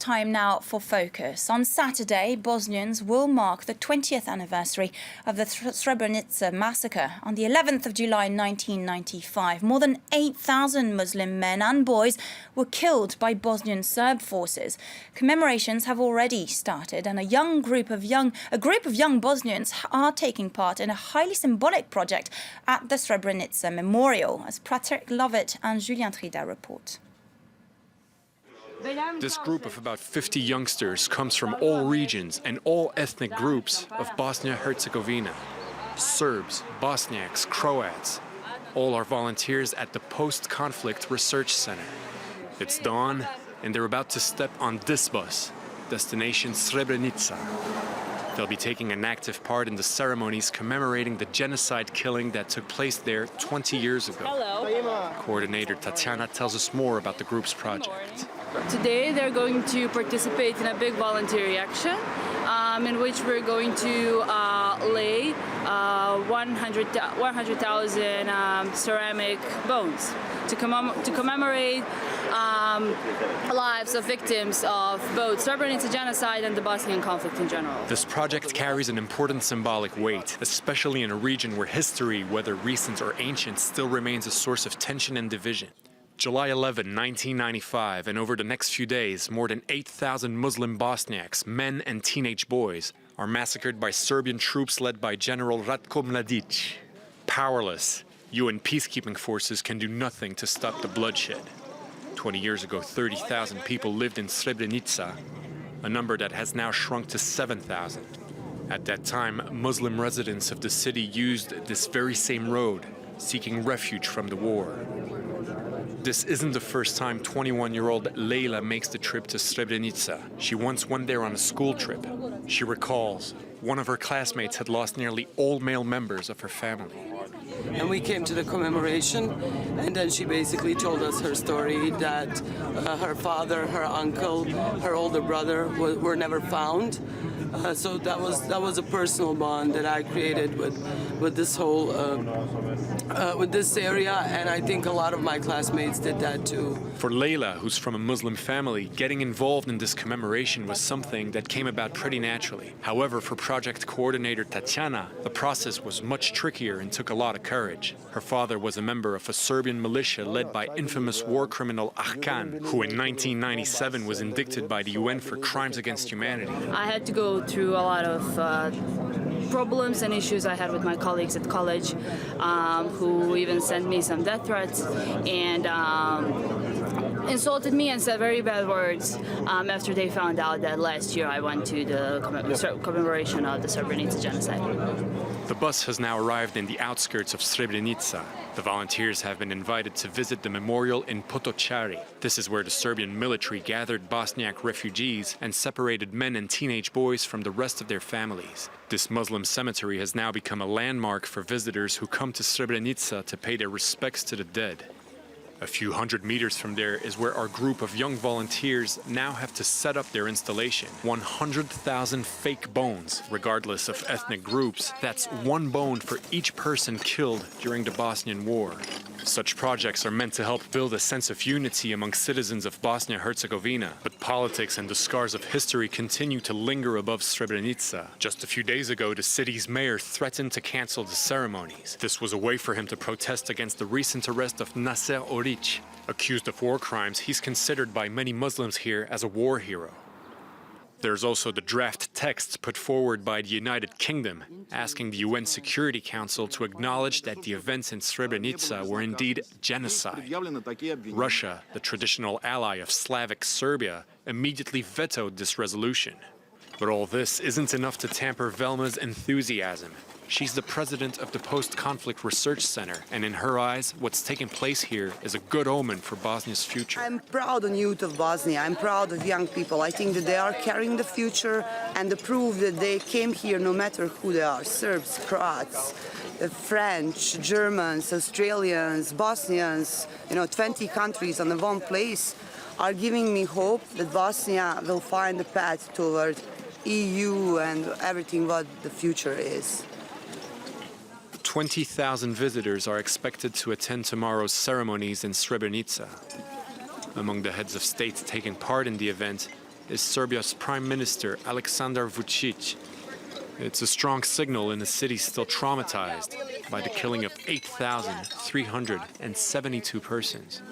Time now for Focus. On Saturday, Bosnians will mark the 20th anniversary of the Srebrenica massacre. On the 11th of July 1995, more than 8,000 Muslim men and boys were killed by Bosnian Serb forces. Commemorations have already started, and a group of young Bosnians are taking part in a highly symbolic project at the Srebrenica Memorial, as Patrick Lovett and Julien Trida report. This group of about 50 youngsters comes from all regions and all ethnic groups of Bosnia-Herzegovina. Serbs, Bosniaks, Croats. All are volunteers at the Post-Conflict Research Center. It's dawn, and they're about to step on this bus, destination Srebrenica. They'll be taking an active part in the ceremonies commemorating the genocide killing that took place there 20 years ago. Hello. Coordinator Tatiana tells us more about the group's project. Today they're going to participate in a big voluntary action in which we're going to lay 100,000 ceramic bones to commemorate lives of victims of both Srebrenica genocide and the Bosnian conflict in general. This project carries an important symbolic weight, especially in a region where history, whether recent or ancient, still remains a source of tension and division. July 11, 1995, and over the next few days, more than 8,000 Muslim Bosniaks, men and teenage boys, are massacred by Serbian troops led by General Ratko Mladic. Powerless, UN peacekeeping forces can do nothing to stop the bloodshed. 20 years ago, 30,000 people lived in Srebrenica, a number that has now shrunk to 7,000. At that time, Muslim residents of the city used this very same road, seeking refuge from the war. This isn't the first time 21-year-old Leila makes the trip to Srebrenica. She once went there on a school trip. She recalls, one of her classmates had lost nearly all male members of her family. And we came to the commemoration, and then she basically told us her story that her father, her uncle, her older brother were never found. So that was a personal bond that I created with this whole with this area, and I think a lot of my classmates did that too. For Leila, who's from a Muslim family, getting involved in this commemoration was something that came about pretty naturally. However, for project coordinator Tatiana, the process was much trickier and took a lot of courage. Her father was a member of a Serbian militia led by infamous war criminal Ahkan, who in 1997 was indicted by the UN for crimes against humanity. I had to go through a lot of problems and issues I had with my colleagues at college, who even sent me some death threats and insulted me and said very bad words after they found out that last year I went to the commemoration of the Srebrenica genocide. The bus has now arrived in the outskirts of Srebrenica. The volunteers have been invited to visit the memorial in Potocari. This is where the Serbian military gathered Bosniak refugees and separated men and teenage boys from the rest of their families. This Muslim cemetery has now become a landmark for visitors who come to Srebrenica to pay their respects to the dead. A few hundred meters from there is where our group of young volunteers now have to set up their installation. 100,000 fake bones, regardless of ethnic groups. That's one bone for each person killed during the Bosnian War. Such projects are meant to help build a sense of unity among citizens of Bosnia-Herzegovina, but politics and the scars of history continue to linger above Srebrenica. Just a few days ago, the city's mayor threatened to cancel the ceremonies. This was a way for him to protest against the recent arrest of Nasser Oric. Accused of war crimes, he's considered by many Muslims here as a war hero. There's also the draft text put forward by the United Kingdom, asking the UN Security Council to acknowledge that the events in Srebrenica were indeed genocide. Russia, the traditional ally of Slavic Serbia, immediately vetoed this resolution. But all this isn't enough to tamper Velma's enthusiasm. She's the president of the Post-Conflict Research Center, and in her eyes, what's taking place here is a good omen for Bosnia's future. I'm proud of youth of Bosnia. I'm proud of young people. I think that they are carrying the future and the proof that they came here no matter who they are. Serbs, Croats, French, Germans, Australians, Bosnians, 20 countries on the one place are giving me hope that Bosnia will find a path toward EU and everything what the future is. 20,000 visitors are expected to attend tomorrow's ceremonies in Srebrenica. Among the heads of state taking part in the event, is Serbia's Prime Minister Aleksandar Vučić. It's a strong signal in a city still traumatized by the killing of 8,372 persons.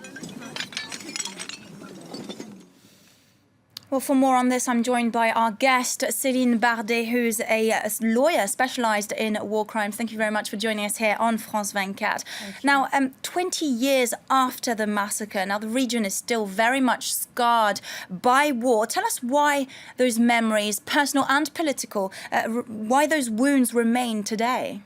Well, for more on this, I'm joined by our guest, Céline Bardet, who's a lawyer specialised in war crimes. Thank you very much for joining us here on France 24. Now, 20 years after the massacre, now the region is still very much scarred by war. Tell us why those memories, personal and political, why those wounds remain today.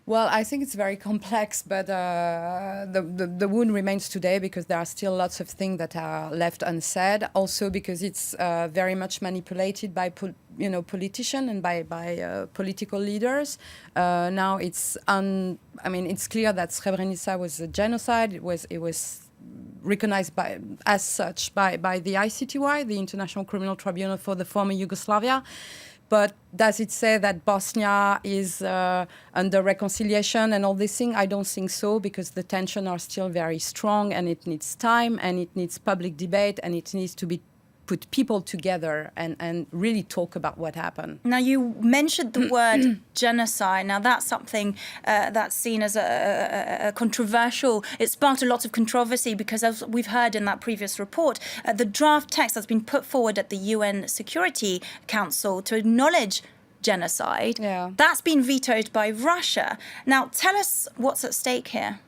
Well, I think it's very complex, but the wound remains today because there are still lots of things that are left unsaid. Also because it's very much manipulated by politicians and by political leaders. Now it's it's clear that Srebrenica was a genocide. It was recognized as such by the ICTY, the International Criminal Tribunal for the former Yugoslavia. But does it say that Bosnia is under reconciliation and all these things? I don't think so, because the tensions are still very strong, and it needs time, and it needs public debate, and it needs to be put people together and really talk about what happened. Now, you mentioned the word genocide. Now, that's something that's seen as a controversial. It sparked a lot of controversy because, as we've heard in that previous report, the draft text that's been put forward at the UN Security Council to acknowledge genocide, that's been vetoed by Russia. Now, tell us what's at stake here.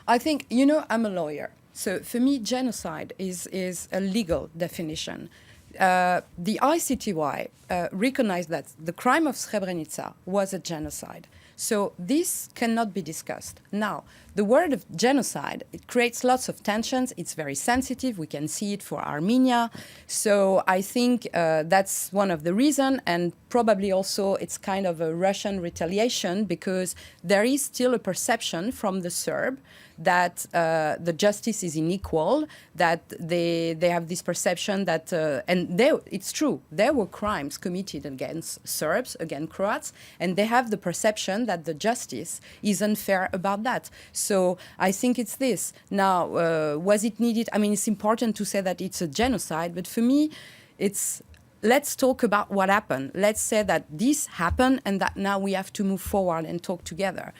I think, I'm a lawyer. So for me, genocide is a legal definition. The ICTY recognized that the crime of Srebrenica was a genocide. So this cannot be discussed. Now, the word of genocide, it creates lots of tensions. It's very sensitive. We can see it for Armenia. So I think that's one of the reasons. And probably also it's kind of a Russian retaliation, because there is still a perception from the Serb that the justice is unequal, that they have this perception that, it's true, there were crimes committed against Serbs, against Croats, and they have the perception that the justice is unfair about that. So I think it's this. Now, was it needed? I mean, it's important to say that it's a genocide, but for me, let's talk about what happened. Let's say that this happened and that now we have to move forward and talk together.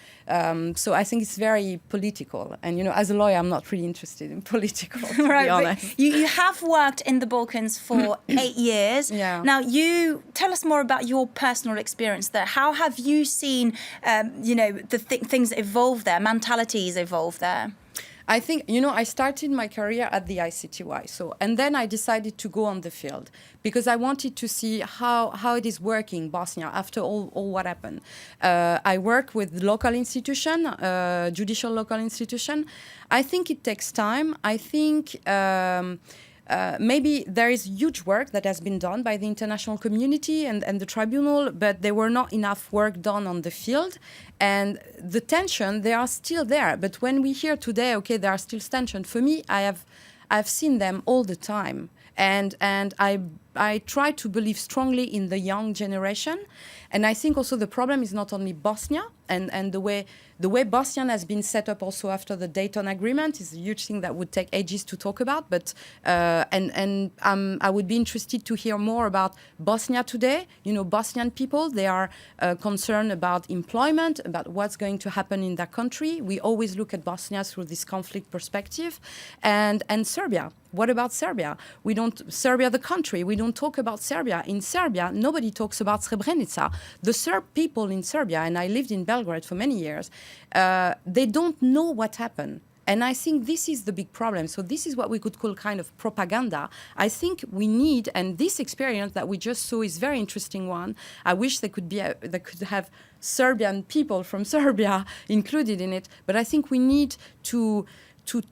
So I think it's very political. And, as a lawyer, I'm not really interested in political, to right, be honest. You have worked in the Balkans for 8 years. Yeah. Now, you tell us more about your personal experience there. How have you seen, things evolve there, mentalities evolve there? I think, I started my career at the ICTY, and then I decided to go on the field because I wanted to see how it is working, Bosnia, after all what happened. I work with local institution, judicial local institution. I think it takes time. I think maybe there is huge work that has been done by the international community and the tribunal, but there were not enough work done on the field. And the tension, they are still there. But when we hear today, okay, there are still tension. For me, I've seen them all the time. And I try to believe strongly in the young generation. And I think also the problem is not only Bosnia and the way Bosnia has been set up also after the Dayton Agreement is a huge thing that would take ages to talk about. But I would be interested to hear more about Bosnia today. Bosnian people, they are concerned about employment, about what's going to happen in their country. We always look at Bosnia through this conflict perspective. And Serbia. What about Serbia? Serbia, the country, we don't talk about Serbia. In Serbia, nobody talks about Srebrenica. The Serb people in Serbia, and I lived in Belgrade for many years, they don't know what happened. And I think this is the big problem. So this is what we could call kind of propaganda. I think we need, and this experience that we just saw is a very interesting one. I wish they could have Serbian people from Serbia included in it. But I think we need to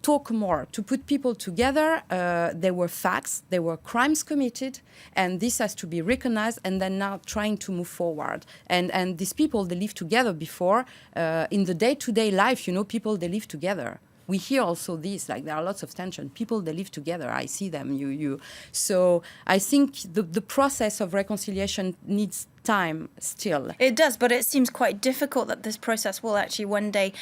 talk more, to put people together. There were facts, there were crimes committed, and this has to be recognized, and then now trying to move forward. And these people, they live together before. In the day-to-day life, people, they live together. We hear also this, like there are lots of tension. People, they live together. I see them. So I think the process of reconciliation needs time still. It does, but it seems quite difficult that this process will actually one day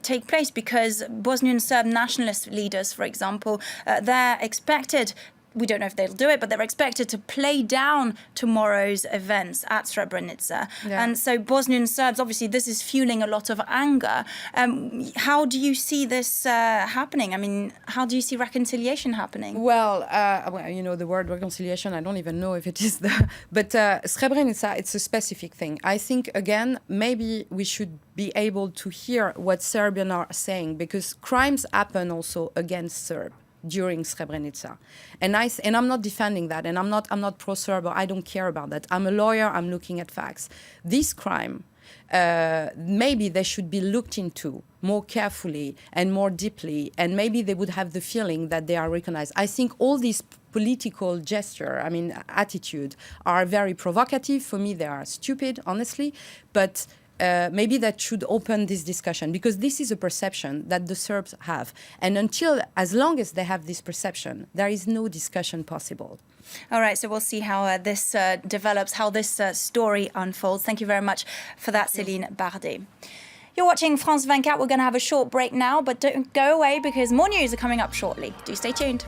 take place, because Bosnian Serb nationalist leaders, for example, they're expected we don't know if they'll do it, but they're expected to play down tomorrow's events at Srebrenica. Yeah. And so Bosnian Serbs, obviously, this is fueling a lot of anger. How do you see this happening? I mean, how do you see reconciliation happening? Well, you know, the word reconciliation, I don't even know if it is the... But Srebrenica, it's a specific thing. I think, again, maybe we should be able to hear what Serbians are saying, because crimes happen also against Serbs during Srebrenica. And I'm not defending that, and I'm not pro-Serb, or I don't care about that. I'm a lawyer, I'm looking at facts. This crime, maybe they should be looked into more carefully and more deeply, and maybe they would have the feeling that they are recognized. I think all these political gesture, I mean, attitude, are very provocative. For me, they are stupid, honestly, but maybe that should open this discussion, because this is a perception that the Serbs have. And as long as they have this perception, there is no discussion possible. All right, so we'll see how this develops, how this story unfolds. Thank you very much for that, Céline Bardet. You're watching France 24. We're going to have a short break now, but don't go away because more news are coming up shortly. Do stay tuned.